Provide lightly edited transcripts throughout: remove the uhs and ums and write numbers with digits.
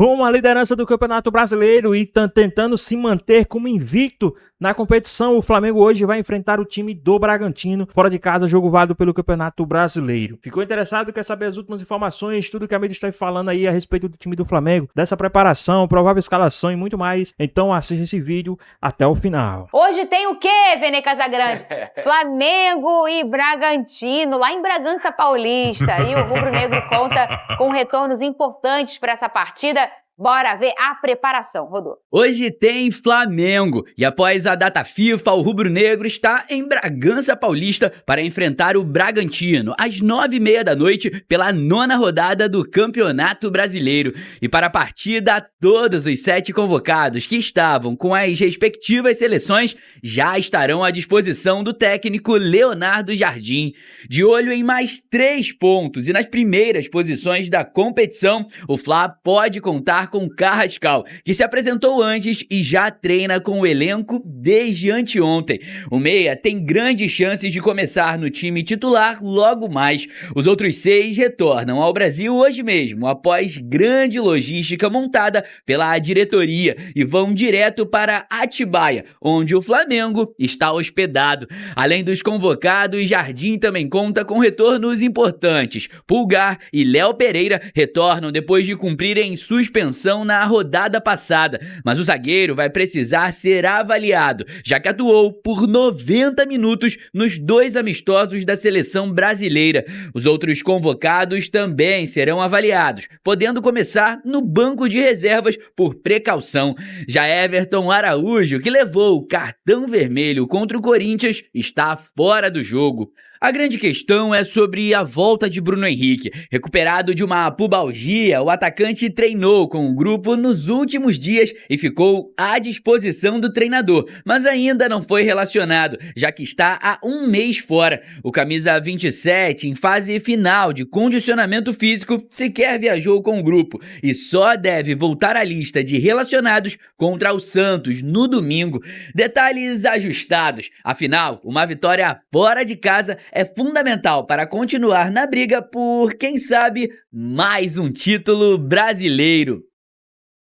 rumo à liderança do Campeonato Brasileiro e tentando se manter como invicto na competição. O Flamengo hoje vai enfrentar o time do Bragantino, fora de casa, jogo válido pelo Campeonato Brasileiro. Ficou interessado? Quer saber as últimas informações, tudo que a mídia está falando aí a respeito do time do Flamengo, dessa preparação, provável escalação e muito mais? Então assista esse vídeo até o final. Hoje tem o quê, Vene Casagrande? Flamengo e Bragantino, lá em Bragança Paulista. E o Rubro Negro conta com retornos importantes para essa partida. Bora ver a preparação, Rodô. Hoje tem Flamengo e após a data FIFA, o Rubro Negro está em Bragança Paulista para enfrentar o Bragantino às 9h30 da noite pela 9ª rodada do Campeonato Brasileiro. E para a partida, todos os 7 convocados que estavam com as respectivas seleções já estarão à disposição do técnico Leonardo Jardim. De olho em mais 3 pontos e nas primeiras posições da competição, o Fla pode contar com Carrascal, que se apresentou antes e já treina com o elenco desde anteontem. O meia tem grandes chances de começar no time titular logo mais. Os outros 6 retornam ao Brasil hoje mesmo, após grande logística montada pela diretoria, e vão direto para Atibaia, onde o Flamengo está hospedado. Além dos convocados, Jardim também conta com retornos importantes. Pulgar e Léo Pereira retornam depois de cumprirem suspensão na rodada passada, mas o zagueiro vai precisar ser avaliado, já que atuou por 90 minutos nos 2 amistosos da seleção brasileira. Os outros convocados também serão avaliados, podendo começar no banco de reservas por precaução. Já Everton Araújo, que levou o cartão vermelho contra o Corinthians, está fora do jogo. A grande questão é sobre a volta de Bruno Henrique. Recuperado de uma pubalgia, o atacante treinou com o grupo nos últimos dias e ficou à disposição do treinador, mas ainda não foi relacionado, já que está há 1 mês fora. O camisa 27, em fase final de condicionamento físico, sequer viajou com o grupo e só deve voltar à lista de relacionados contra o Santos no domingo. Detalhes ajustados. Afinal, uma vitória fora de casa é fundamental para continuar na briga por, quem sabe, mais um título brasileiro.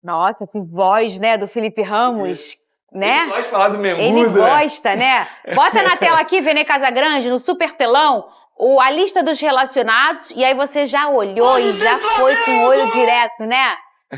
Nossa, que voz, né, do Felipe Ramos, né? Ele gosta de falar do Mengudo, Ele gosta, né? Bota na tela aqui, Vene Casagrande, no super telão, a lista dos relacionados, e aí você já olhou e já foi com o olho direto, né?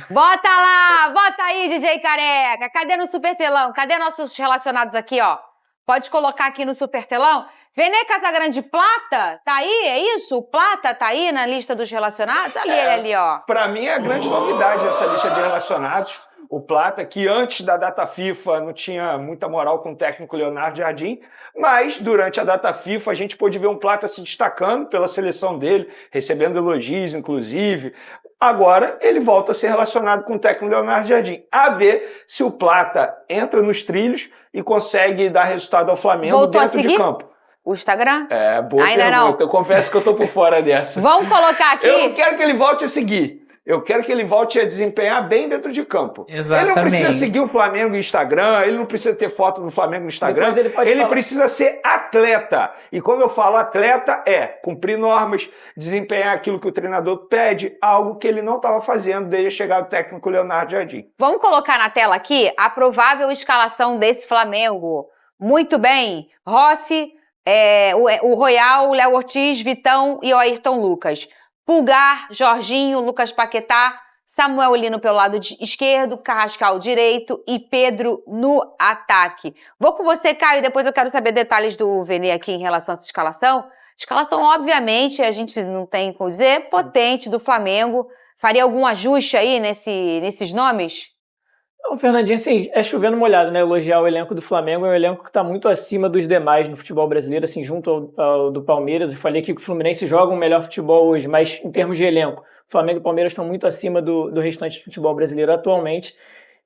Bota lá, bota aí, DJ Careca. Cadê no super telão? Cadê nossos relacionados aqui, ó? Pode colocar aqui no super telão. Vene Casagrande, Plata, tá aí? É isso? O Plata tá aí na lista dos relacionados? Ali, ele ali, ó. Pra mim é a grande novidade essa lista de relacionados. O Plata, que antes da data FIFA não tinha muita moral com o técnico Leonardo Jardim, mas durante a data FIFA a gente pôde ver um Plata se destacando pela seleção dele, recebendo elogios, inclusive. Agora ele volta a ser relacionado com o técnico Leonardo Jardim. A ver se o Plata entra nos trilhos e consegue dar resultado ao Flamengo Voltou dentro de campo. O Instagram? É, boa ainda pergunta. Não. Eu confesso que eu tô por fora dessa. Vamos colocar aqui. Eu não quero que ele volte a seguir. Eu quero que ele volte a desempenhar bem dentro de campo. Exatamente. Ele não precisa seguir o Flamengo no Instagram, ele não precisa ter foto do Flamengo no Instagram. Ele precisa ser atleta. E como eu falo, atleta é cumprir normas, desempenhar aquilo que o treinador pede, algo que ele não estava fazendo desde a chegada do técnico Leonardo Jardim. Vamos colocar na tela aqui a provável escalação desse Flamengo. Muito bem. Rossi, o Royal, Léo Ortiz, Vitão e o Ayrton Lucas. Pulgar, Jorginho, Lucas Paquetá, Samuel Lino pelo lado esquerdo, Carrascal direito e Pedro no ataque. Vou com você, Caio, depois eu quero saber detalhes do Vene aqui em relação a essa escalação. Escalação, obviamente, a gente não tem o que dizer, potente do Flamengo. Faria algum ajuste aí nesses nomes? Não, Fernandinho, assim, é chovendo molhado, né? Elogiar o elenco do Flamengo, é um elenco que está muito acima dos demais no futebol brasileiro, assim, junto ao do Palmeiras. Eu falei aqui que o Fluminense joga um melhor futebol hoje, mas em termos de elenco, o Flamengo e o Palmeiras estão muito acima do restante do futebol brasileiro atualmente.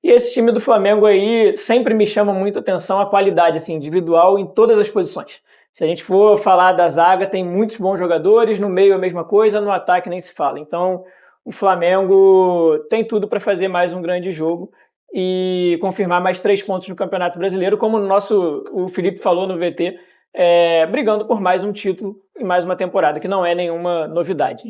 E esse time do Flamengo aí sempre me chama muito atenção a qualidade, assim, individual em todas as posições. Se a gente for falar da zaga, tem muitos bons jogadores, no meio a mesma coisa, no ataque nem se fala. Então, o Flamengo tem tudo para fazer mais um grande jogo e confirmar mais 3 pontos no Campeonato Brasileiro, como o Felipe falou no VT, brigando por mais um título e mais uma temporada, que não é nenhuma novidade.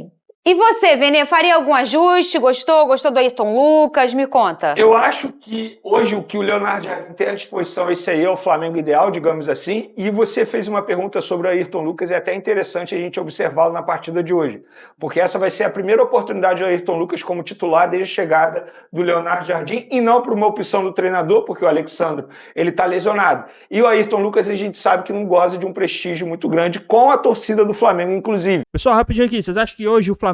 E você, Vene, faria algum ajuste? Gostou? Gostou do Ayrton Lucas? Me conta. Eu acho que hoje o que o Leonardo Jardim tem à disposição, esse aí é o Flamengo ideal, digamos assim. E você fez uma pergunta sobre o Ayrton Lucas, é até interessante a gente observá-lo na partida de hoje. Porque essa vai ser a primeira oportunidade do Ayrton Lucas como titular desde a chegada do Leonardo Jardim, e não por uma opção do treinador, porque o Alexandro ele está lesionado. E o Ayrton Lucas a gente sabe que não goza de um prestígio muito grande com a torcida do Flamengo, inclusive. Pessoal, rapidinho aqui, vocês acham que hoje o Flamengo,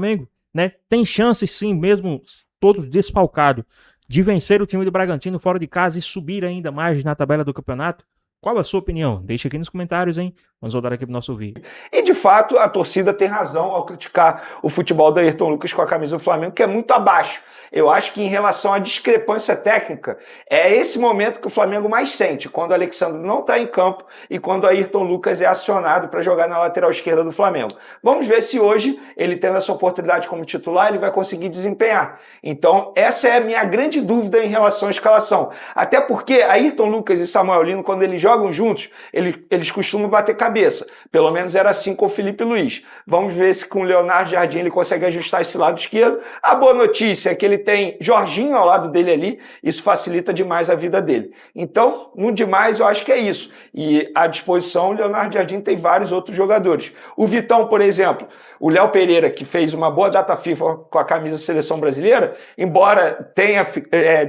né, tem chances sim, mesmo todos desfalcados, de vencer o time do Bragantino fora de casa e subir ainda mais na tabela do campeonato? Qual a sua opinião? Deixa aqui nos comentários, hein? Vamos voltar aqui pro nosso vídeo. E de fato a torcida tem razão ao criticar o futebol do Ayrton Lucas com a camisa do Flamengo, que é muito abaixo. Eu acho que em relação à discrepância técnica, é esse momento que o Flamengo mais sente, quando o Alexandre não está em campo e quando o Ayrton Lucas é acionado para jogar na lateral esquerda do Flamengo. Vamos ver se hoje, ele tendo essa oportunidade como titular, ele vai conseguir desempenhar. Então, essa é a minha grande dúvida em relação à escalação. Até porque Ayrton Lucas e Samuel Lino, quando eles jogam juntos, eles costumam bater cabeça. Pelo menos era assim com o Felipe Luiz. Vamos ver se com o Leonardo Jardim ele consegue ajustar esse lado esquerdo. A boa notícia é que ele tem Jorginho ao lado dele ali, isso facilita demais a vida dele. Então, no demais, eu acho que é isso. E à disposição, o Leonardo Jardim tem vários outros jogadores. O Vitão, por exemplo, o Léo Pereira, que fez uma boa data FIFA com a camisa da Seleção Brasileira, embora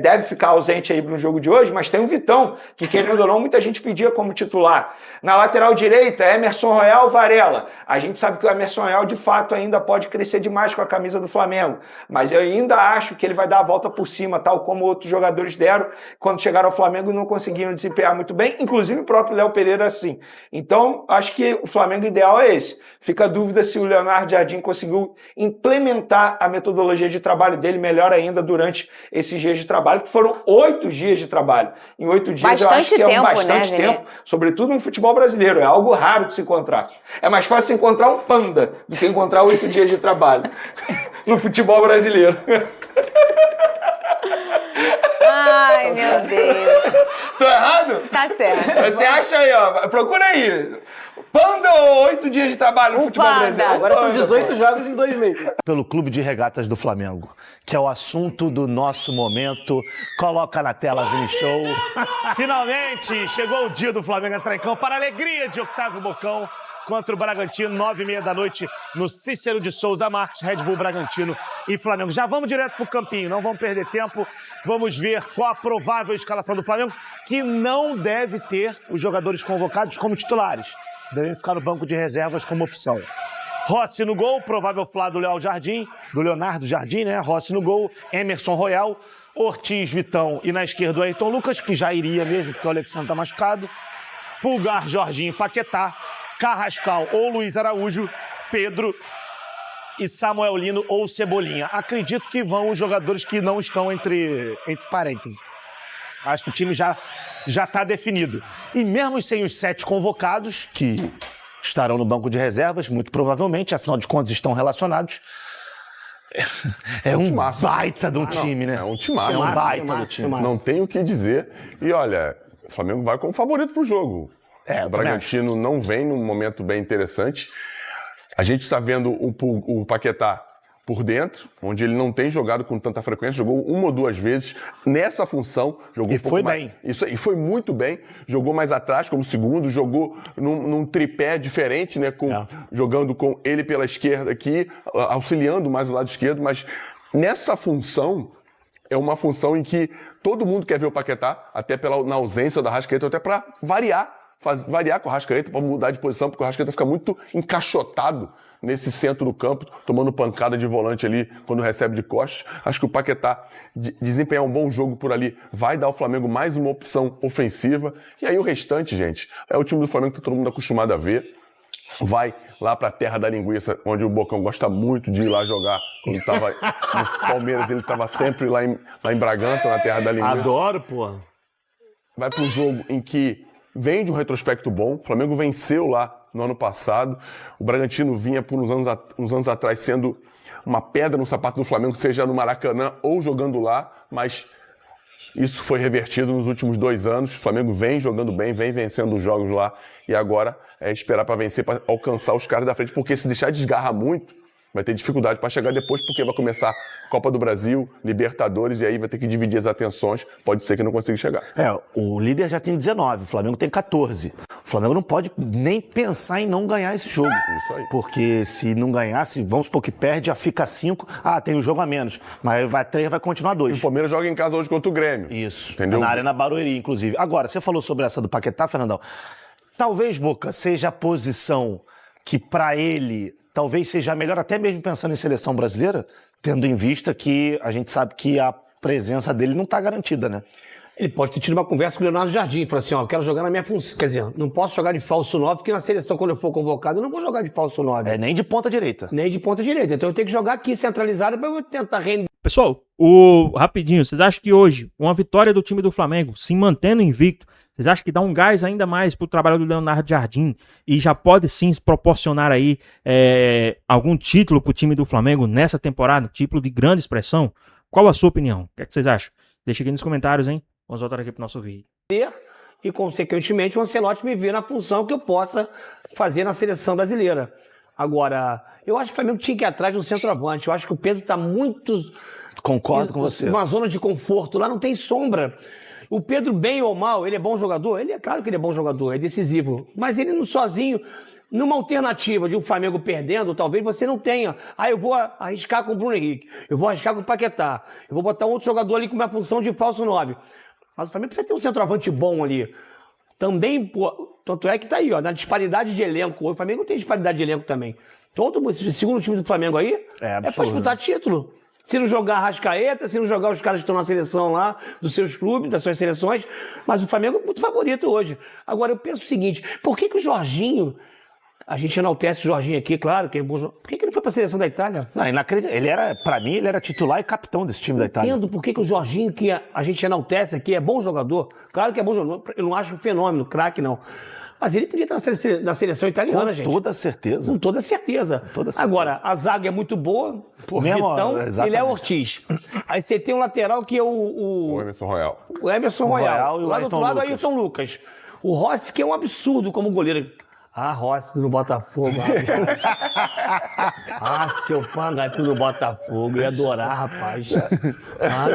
deve ficar ausente aí no jogo de hoje, mas tem o Vitão, que querendo ou não, muita gente pedia como titular. Na lateral direita, Emerson Royal, Varela. A gente sabe que o Emerson Royal, de fato, ainda pode crescer demais com a camisa do Flamengo, mas eu ainda acho que ele vai dar a volta por cima, tal como outros jogadores deram quando chegaram ao Flamengo e não conseguiram desempenhar muito bem, inclusive o próprio Léo Pereira assim. Então, acho que o Flamengo ideal é esse. Fica a dúvida se o Leonardo Jardim conseguiu implementar a metodologia de trabalho dele melhor ainda durante esses dias de trabalho, que foram 8 dias de trabalho. Em 8 dias bastante eu acho que é bastante né, tempo, sobretudo no futebol brasileiro. É algo raro de se encontrar. É mais fácil encontrar um panda do que encontrar 8 dias de trabalho no futebol brasileiro. Ai, meu Deus. Tô errado? Tá certo. Você acha aí, ó. Procura aí. Panda ou 8 dias de trabalho no futebol panda. brasileiro? Agora são 18 jogos em 2 meses. Pelo Clube de Regatas do Flamengo, que é o assunto do nosso momento. Coloca na tela, Vini Show. Finalmente chegou o dia do Flamengo entrar em campo para a alegria de Octávio Bocão contra o Bragantino, 9h30 da noite, no Cícero de Souza Marques, Red Bull Bragantino e Flamengo. Já vamos direto pro campinho, não vamos perder tempo. Vamos ver qual a provável escalação do Flamengo, que não deve ter os jogadores convocados como titulares. Devem ficar no banco de reservas como opção. Rossi no gol, provável Flá do Leonardo Jardim, né? Rossi no gol, Emerson Royal, Ortiz, Vitão e na esquerda o Ayrton Lucas, que já iria mesmo, porque o Alexandre tá machucado. Pulgar, Jorginho, Paquetá, Carrascal ou Luiz Araújo, Pedro e Samuel Lino ou Cebolinha. Acredito que vão os jogadores que não estão entre parênteses. Acho que o time já está definido. E mesmo sem os 7 convocados, que estarão no banco de reservas, muito provavelmente, afinal de contas estão relacionados, é um baita de um time, né? É um timaço. É um baita do time. Não tem o que dizer. E olha, o Flamengo vai como favorito pro jogo. O Bragantino não vem num momento bem interessante. A gente está vendo o Paquetá por dentro, onde ele não tem jogado com tanta frequência, jogou 1 ou 2 vezes nessa função. Jogou E foi bem. Isso aí, foi muito bem. Jogou mais atrás como segundo, jogou num tripé diferente, né? Jogando com ele pela esquerda aqui, auxiliando mais o lado esquerdo, mas nessa função é uma função em que todo mundo quer ver o Paquetá, até na ausência da Arrascaeta, até para variar com o Arrascaeta, para mudar de posição, porque o Arrascaeta fica muito encaixotado nesse centro do campo, tomando pancada de volante ali quando recebe de costas. Acho que o Paquetá desempenhar um bom jogo por ali vai dar ao Flamengo mais uma opção ofensiva. E aí o restante, gente, é o time do Flamengo que todo mundo é acostumado a ver. Vai lá pra terra da linguiça, onde o Bocão gosta muito de ir lá jogar. Quando estava no Palmeiras, ele estava sempre lá em Bragança, na terra da linguiça. Adoro, pô. Vai para um jogo em que vem de um retrospecto bom. O Flamengo venceu lá no ano passado. O Bragantino vinha por uns anos atrás sendo uma pedra no sapato do Flamengo, seja no Maracanã ou jogando lá, mas isso foi revertido nos últimos 2 anos. O Flamengo vem jogando bem, vem vencendo os jogos lá e agora é esperar para vencer, para alcançar os caras da frente, porque se deixar desgarrar muito, vai ter dificuldade para chegar depois, porque vai começar Copa do Brasil, Libertadores, e aí vai ter que dividir as atenções, pode ser que não consiga chegar. O líder já tem 19, o Flamengo tem 14. O Flamengo não pode nem pensar em não ganhar esse jogo. Isso aí. Porque se não ganhar, vamos supor que perde, já fica 5, tem um jogo a menos. Mas 3 vai continuar 2. E o Palmeiras joga em casa hoje contra o Grêmio. Isso, entendeu? Na Arena Barueri, inclusive. Agora, você falou sobre essa do Paquetá, Fernandão. Talvez, Boca, seja a posição que para ele talvez seja melhor, até mesmo pensando em seleção brasileira, tendo em vista que a gente sabe que a presença dele não está garantida, né? Ele pode ter tido uma conversa com o Leonardo Jardim, falar assim, eu quero jogar na minha função. Quer dizer, não posso jogar de falso 9, porque na seleção, quando eu for convocado, eu não vou jogar de falso 9. Nem de ponta direita. Nem de ponta direita. Então eu tenho que jogar aqui centralizado para eu tentar render. Pessoal, rapidinho, vocês acham que hoje uma vitória do time do Flamengo, se mantendo invicto, vocês acham que dá um gás ainda mais pro trabalho do Leonardo Jardim e já pode sim proporcionar aí algum título pro time do Flamengo nessa temporada, título de grande expressão? Qual a sua opinião? O que é que vocês acham? Deixa aqui nos comentários, hein? Vamos voltar aqui pro nosso vídeo. E, consequentemente, o Ancelotti me vê na função que eu possa fazer na seleção brasileira. Agora, eu acho que o Flamengo tinha que ir atrás de um centroavante. Eu acho que o Pedro está muito... Concordo com você. Uma zona de conforto. Lá não tem sombra. O Pedro, bem ou mal, ele é bom jogador? Ele é claro que ele é bom jogador, é decisivo. Mas ele não sozinho, numa alternativa de um Flamengo perdendo, talvez você não tenha. Eu vou arriscar com o Bruno Henrique, eu vou arriscar com o Paquetá, eu vou botar outro jogador ali com uma função de falso 9. Mas o Flamengo precisa ter um centroavante bom ali. Também, tanto é que tá aí, na disparidade de elenco. O Flamengo tem disparidade de elenco também. Esse segundo time do Flamengo aí é pra disputar título. Se não jogar a Arrascaeta, se não jogar os caras que estão na seleção lá, dos seus clubes, das suas seleções, mas o Flamengo é muito favorito hoje. Agora, eu penso o seguinte, por que o Jorginho, a gente enaltece o Jorginho aqui, claro, que é bom, por que ele foi para a seleção da Itália? Não, para mim, ele era titular e capitão desse time da Itália. Entendo por que o Jorginho, que a gente enaltece aqui, é bom jogador. Claro que é bom jogador, eu não acho um fenômeno, craque não. Mas ele podia estar na seleção italiana, gente. Com toda certeza. Com toda certeza. Agora, a zaga é muito boa. Por Vitão e Léo Ortiz. Aí você tem um lateral que é o Emerson Royal. O Emerson Royal. Lá do outro lado, o Ayrton Lucas. O Rossi, que é um absurdo como goleiro. Rossi no Botafogo. Seu Pangato no Botafogo. Eu ia adorar, rapaz.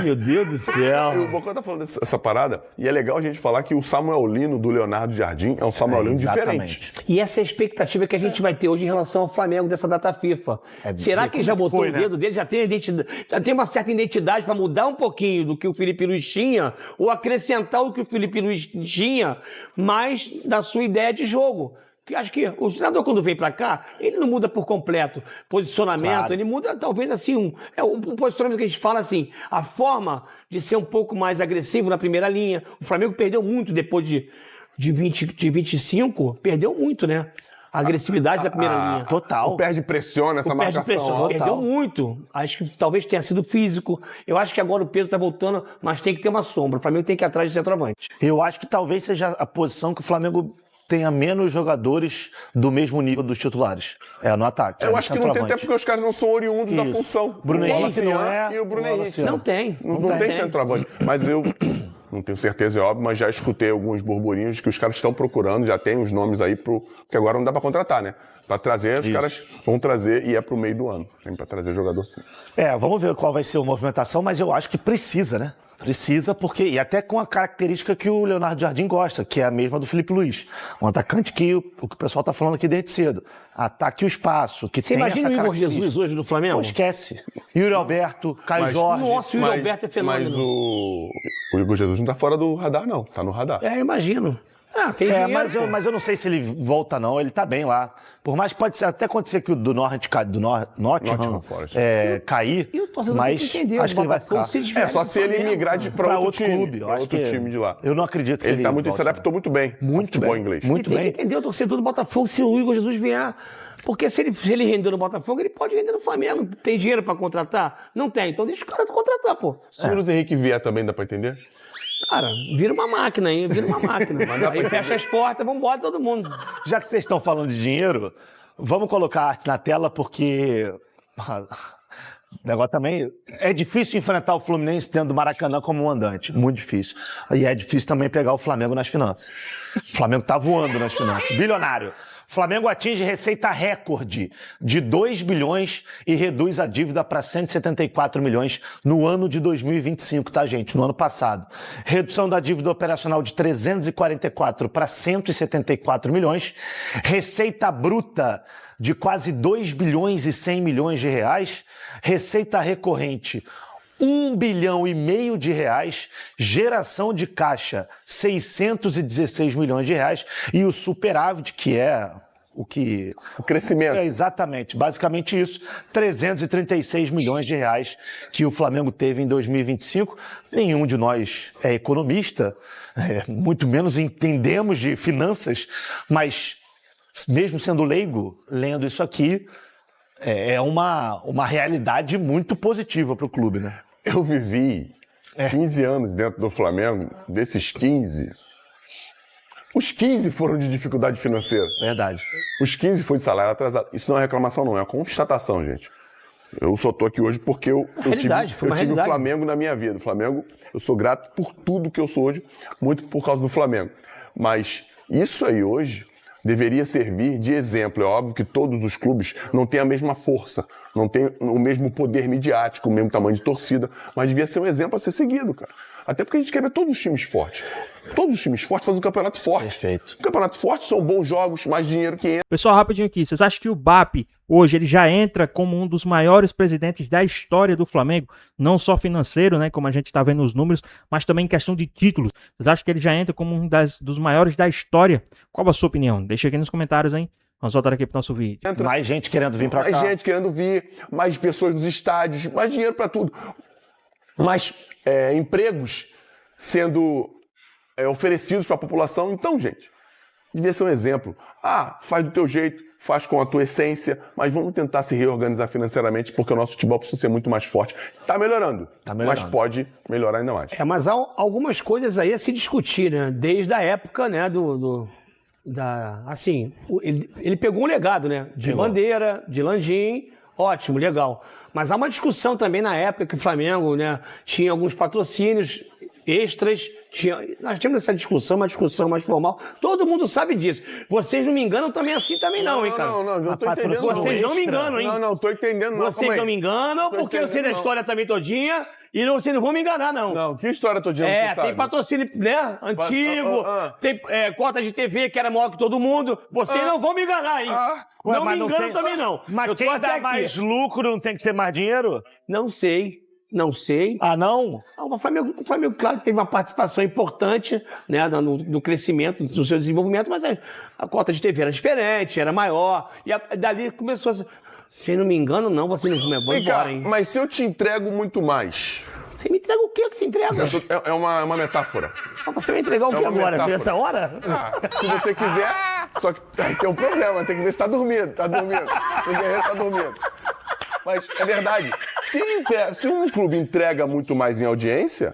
Meu Deus do céu. O Bocão tá falando dessa parada, e é legal a gente falar que o Samuel Lino do Leonardo Jardim é um Samuel Lino diferente. E essa é a expectativa que a gente vai ter hoje em relação ao Flamengo dessa data FIFA. Será que já botou o dedo dele? Já tem uma certa identidade para mudar um pouquinho do que o Felipe Luiz tinha, ou acrescentar o que o Felipe Luiz tinha, mais da sua ideia de jogo? Acho que o treinador, quando vem pra cá, ele não muda por completo posicionamento, ele muda talvez assim, um posicionamento que a gente fala assim, a forma de ser um pouco mais agressivo na primeira linha. O Flamengo perdeu muito depois de 25, perdeu muito, né? A agressividade da primeira linha. Total. O perde pressiona essa marcação. Perdeu muito. Acho que talvez tenha sido físico. Eu acho que agora o Pedro tá voltando, mas tem que ter uma sombra. O Flamengo tem que ir atrás de centroavante. Eu acho que talvez seja a posição que o Flamengo tenha menos jogadores do mesmo nível dos titulares. No ataque. Eu acho que não tem, até porque os caras não são oriundos da função. Bruno Henrique não é. E o Bruno Henrique. Não tem. Não tem centroavante. Mas eu não tenho certeza, é óbvio, mas já escutei alguns burburinhos que os caras estão procurando, já tem os nomes aí, porque agora não dá pra contratar, né? Pra trazer, os caras vão trazer e é pro meio do ano. Tem pra trazer jogador sim. Vamos ver qual vai ser a movimentação, mas eu acho que precisa, né? Precisa, porque, e até com a característica que o Leonardo Jardim gosta, que é a mesma do Felipe Luiz. Um atacante que o pessoal está falando aqui desde cedo. Ataque o espaço, que tem essa característica. Você imagina o Igor Jesus hoje do Flamengo? Esquece. Yuri Alberto, Caio Jorge. Nossa, o Yuri Alberto é fenômeno. Mas o Igor Jesus não tá fora do radar, não. Tá no radar. Imagino. Tem dinheiro, mas eu não sei se ele volta, não. Ele tá bem lá. Por mais que pode ser, até acontecer que o do Nottingham Forest cair, mas acho que ele vai ficar. Só se ele migrar para outro clube. Pra outro time de lá. Eu não acredito que ele tá muito, se adaptou muito bem. Muito bem. Inglês. Muito bem. Tem que entender o torcedor do Botafogo se o Igor Jesus vier. Porque se ele render no Botafogo, ele pode render no Flamengo. Tem dinheiro pra contratar? Não tem. Então deixa o cara contratar, pô. Se o Luiz Henrique vier também, dá pra entender? Cara, vira uma máquina aí, Aí fecha as portas, vamos embora todo mundo. Já que vocês estão falando de dinheiro, vamos colocar a arte na tela, porque o negócio também é difícil enfrentar o Fluminense tendo o Maracanã como mandante, muito difícil. E é difícil também pegar o Flamengo nas finanças. O Flamengo tá voando nas finanças, bilionário. Flamengo atinge receita recorde de 2 bilhões e reduz a dívida para 174 milhões no ano de 2025, tá, gente? No ano passado. Redução da dívida operacional de 344 para 174 milhões. Receita bruta de quase 2 bilhões e 100 milhões de reais. Receita recorrente 1 bilhão e meio de reais, geração de caixa 616 milhões de reais e o superávit, que é o crescimento. É exatamente, basicamente isso, 336 milhões de reais que o Flamengo teve em 2025. Nenhum de nós é economista, muito menos entendemos de finanças, mas mesmo sendo leigo, lendo isso aqui, é uma realidade muito positiva para o clube, né? Eu vivi 15 anos dentro do Flamengo, desses 15, os 15 foram de dificuldade financeira. Verdade. Os 15 foi de salário atrasado. Isso não é reclamação, não, é uma constatação, gente. Eu só tô aqui hoje porque eu tive o Flamengo na minha vida. O Flamengo, eu sou grato por tudo que eu sou hoje, muito por causa do Flamengo. Mas isso aí hoje deveria servir de exemplo. É óbvio que todos os clubes não têm a mesma força, não têm o mesmo poder midiático, o mesmo tamanho de torcida, mas devia ser um exemplo a ser seguido, cara. Até porque a gente quer ver todos os times fortes. Todos os times fortes fazem um campeonato forte. Perfeito. Campeonatos fortes são bons jogos, mais dinheiro que entra. Pessoal, rapidinho aqui, vocês acham que o BAP hoje ele já entra como um dos maiores presidentes da história do Flamengo? Não só financeiro, né, como a gente está vendo nos números, mas também em questão de títulos. Vocês acham que ele já entra como um dos maiores da história? Qual a sua opinião? Deixa aqui nos comentários, hein? Vamos voltar aqui pro nosso vídeo. Mais gente querendo vir para cá. Mais gente querendo vir, mais pessoas nos estádios, mais dinheiro para tudo. Mais empregos sendo oferecidos para a população. Então, gente, devia ser um exemplo. Faz do teu jeito, faz com a tua essência, mas vamos tentar se reorganizar financeiramente, porque o nosso futebol precisa ser muito mais forte. Tá melhorando, mas pode melhorar ainda mais. Mas há algumas coisas aí a se discutir, né? Desde a época, né, ele pegou um legado, né? De Bandeira, de Landim, ótimo, legal. Mas há uma discussão também na época que o Flamengo, né, tinha alguns patrocínios extras. Nós tínhamos essa discussão, uma discussão mais formal. Todo mundo sabe disso. Vocês não me enganam também assim também não, hein, cara? Não tô entendendo. Vocês não me enganam, hein? Não, tô entendendo. Vocês não me enganam, porque eu sei da história também todinha. E vocês não vão me enganar, não. Não, que história todinha você sabe? Tem patrocínio, né, antigo, tem cota de TV que era maior que todo mundo. Vocês não vão me enganar, hein? Não me enganam também, não. Mas quem dá mais lucro não tem que ter mais dinheiro? Não sei. Não? O Flamengo, claro, teve uma participação importante, né, no crescimento do seu desenvolvimento, mas a cota de TV era diferente, era maior. E dali começou a... Se não me engano, não, você não vai embora, hein? Mas se eu te entrego muito mais... Você me entrega o quê que você entrega? É uma metáfora. Você vai entregar o quê agora? Metáfora. Nessa hora? Se você quiser... Só que aí tem um problema, tem que ver se tá dormindo. O Guerreiro tá dormindo. Mas é verdade. Se um clube entrega muito mais em audiência...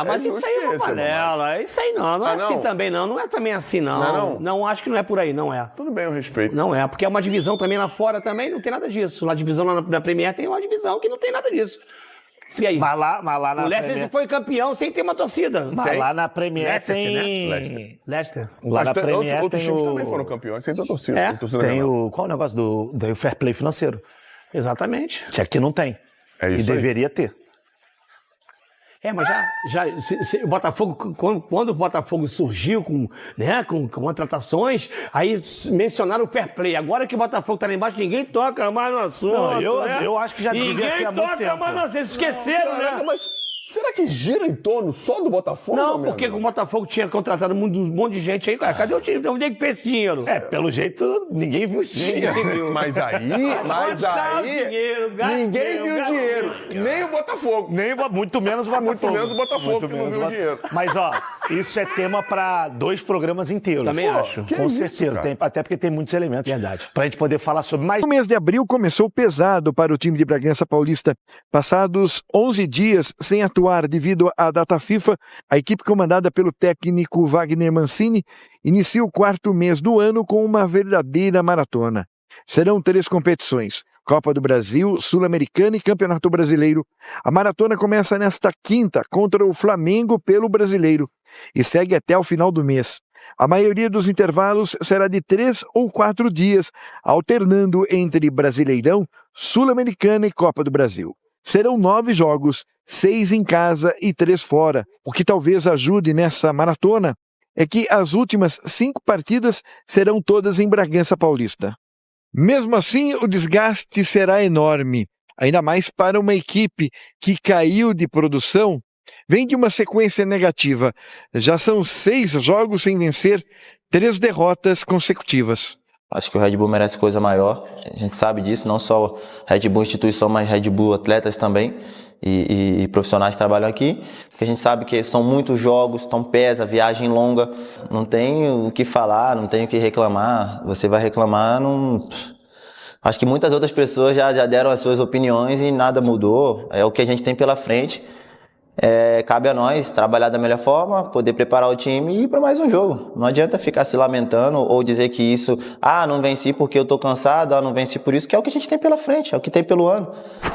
mas isso aí é uma panela. Isso aí não é assim também não. Não é também assim não. Não, acho que não é por aí, não é. Tudo bem, eu respeito. Não é, porque é uma divisão também lá fora também, não tem nada disso. Lá a divisão lá na Premier tem uma divisão que não tem nada disso. E aí? Mas lá na o Leicester foi campeão sem ter uma torcida. Mas lá na Premier Leicester, tem... Leicester. Lá na Premier outros tem times também foram campeões sem ter torcida. Tem qual é o negócio do fair play financeiro? Exatamente. Que aqui não tem. É isso e deveria ter. Mas o Botafogo, quando o Botafogo surgiu com contratações, aí mencionaram o fair play. Agora que o Botafogo tá lá embaixo, ninguém toca mais no assunto. Eu acho que já devia ter há muito tempo. Ninguém toca mais no assunto. Esqueceram, né? Mas será que gira em torno só do Botafogo? Não, porque o Botafogo tinha contratado um monte de gente aí. Cadê o time? Onde é que fez esse dinheiro? Pelo jeito, ninguém viu esse dinheiro. Mas aí, ninguém viu o dinheiro. Nem o Botafogo. Muito menos o Botafogo. Muito menos o Botafogo que não viu o dinheiro. Mas, isso é tema para 2 programas inteiros. Também acho. Com certeza. Até porque tem muitos elementos. Verdade. Pra gente poder falar sobre mais. O mês de abril começou pesado para o time de Bragança Paulista. Passados 11 dias sem atuar devido à data FIFA, a equipe comandada pelo técnico Wagner Mancini inicia o 4º mês do ano com uma verdadeira maratona. Serão 3 competições: Copa do Brasil, Sul-Americana e Campeonato Brasileiro. A maratona começa nesta quinta contra o Flamengo pelo Brasileiro e segue até o final do mês. A maioria dos intervalos será de 3 ou 4 dias, alternando entre Brasileirão, Sul-Americana e Copa do Brasil. Serão 9 jogos, 6 em casa e 3 fora. O que talvez ajude nessa maratona é que as últimas 5 partidas serão todas em Bragança Paulista. Mesmo assim, o desgaste será enorme, ainda mais para uma equipe que caiu de produção. Vem de uma sequência negativa. Já são 6 jogos sem vencer, 3 derrotas consecutivas. Acho que o Red Bull merece coisa maior. A gente sabe disso, não só Red Bull instituição, mas Red Bull atletas também e profissionais que trabalham aqui. Porque a gente sabe que são muitos jogos, então pesa, viagem longa. Não tem o que falar, não tem o que reclamar. Você vai reclamar, não... Acho que muitas outras pessoas já deram as suas opiniões e nada mudou. É o que a gente tem pela frente. Cabe a nós trabalhar da melhor forma, poder preparar o time e ir para mais um jogo. Não adianta ficar se lamentando ou dizer que isso, não venci porque eu tô cansado, não venci por isso, que é o que a gente tem pela frente, é o que tem pelo ano.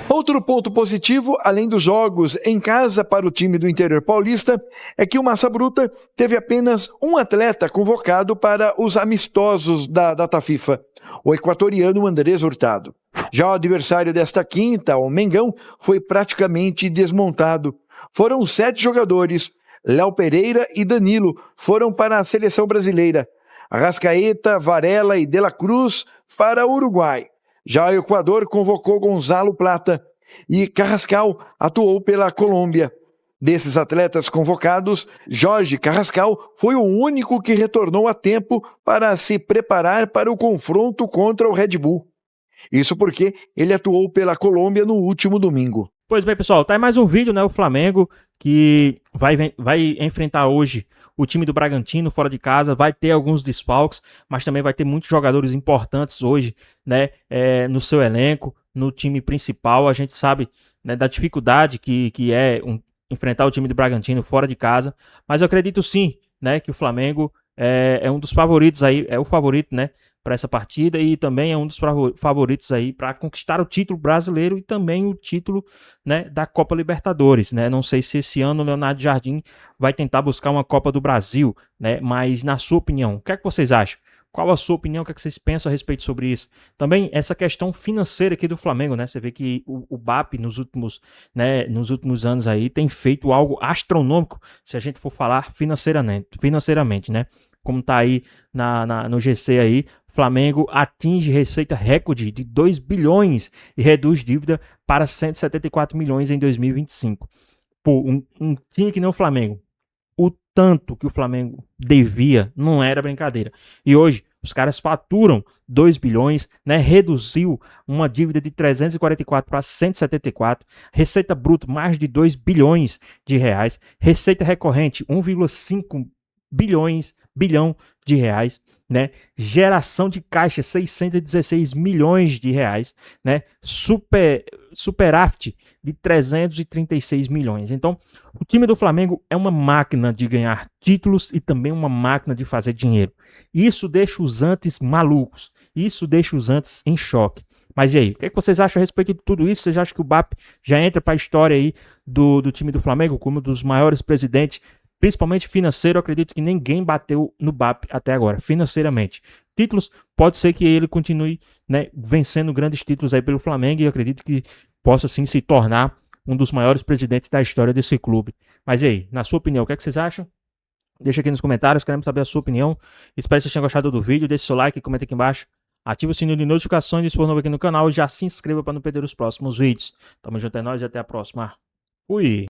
Outro ponto positivo, além dos jogos em casa para o time do interior paulista, é que o Massa Bruta teve apenas um atleta convocado para os amistosos da data FIFA, o equatoriano Andrés Hurtado. Já o adversário desta quinta, o Mengão, foi praticamente desmontado. Foram 7 jogadores. Léo Pereira e Danilo foram para a seleção brasileira. Arrascaeta, Varela e De La Cruz para o Uruguai. Já o Equador convocou Gonzalo Plata e Carrascal atuou pela Colômbia. Desses atletas convocados, Jorge Carrascal foi o único que retornou a tempo para se preparar para o confronto contra o Red Bull. Isso porque ele atuou pela Colômbia no último domingo. Pois bem, pessoal, tá aí mais um vídeo, né? O Flamengo que vai enfrentar hoje o time do Bragantino fora de casa, vai ter alguns desfalques, mas também vai ter muitos jogadores importantes hoje, né? No seu elenco, no time principal. A gente sabe, né, da dificuldade que é enfrentar o time do Bragantino fora de casa, mas eu acredito sim, né, que o Flamengo é um dos favoritos aí, é o favorito, né, para essa partida e também é um dos favoritos aí para conquistar o título brasileiro e também o título, né, da Copa Libertadores, né? Não sei se esse ano o Leonardo Jardim vai tentar buscar uma Copa do Brasil, né? Mas na sua opinião, o que é que vocês acham? Qual a sua opinião? O que é que vocês pensam a respeito sobre isso? Também essa questão financeira aqui do Flamengo, né? Você vê que o BAP nos últimos anos aí tem feito algo astronômico, se a gente for falar financeiramente, né? Como tá aí no GC aí, Flamengo atinge receita recorde de 2 bilhões e reduz dívida para 174 milhões em 2025. Pô, um time que nem o Flamengo, o tanto que o Flamengo devia não era brincadeira. E hoje os caras faturam 2 bilhões, né? Reduziu uma dívida de 344 para 174, receita bruta mais de 2 bilhões de reais, receita recorrente 1,5 bilhão de reais, né? Geração de caixa 616 milhões de reais, né? Superávit de 336 milhões. Então, o time do Flamengo é uma máquina de ganhar títulos e também uma máquina de fazer dinheiro. Isso deixa os antes malucos. Isso deixa os antes em choque. Mas e aí, o que é que vocês acham a respeito de tudo isso? Vocês acham que o BAP já entra para a história aí do time do Flamengo como um dos maiores presidentes, principalmente financeiro? Eu acredito que ninguém bateu no BAP até agora, financeiramente. Títulos, pode ser que ele continue, né, vencendo grandes títulos aí pelo Flamengo, e eu acredito que possa sim se tornar um dos maiores presidentes da história desse clube. Mas e aí, na sua opinião, o que é que vocês acham? Deixa aqui nos comentários, queremos saber a sua opinião. Espero que vocês tenham gostado do vídeo, deixe seu like, comenta aqui embaixo. Ative o sininho de notificações, se for novo aqui no canal, e já se inscreva para não perder os próximos vídeos. Tamo junto, é nóis e até a próxima. Fui!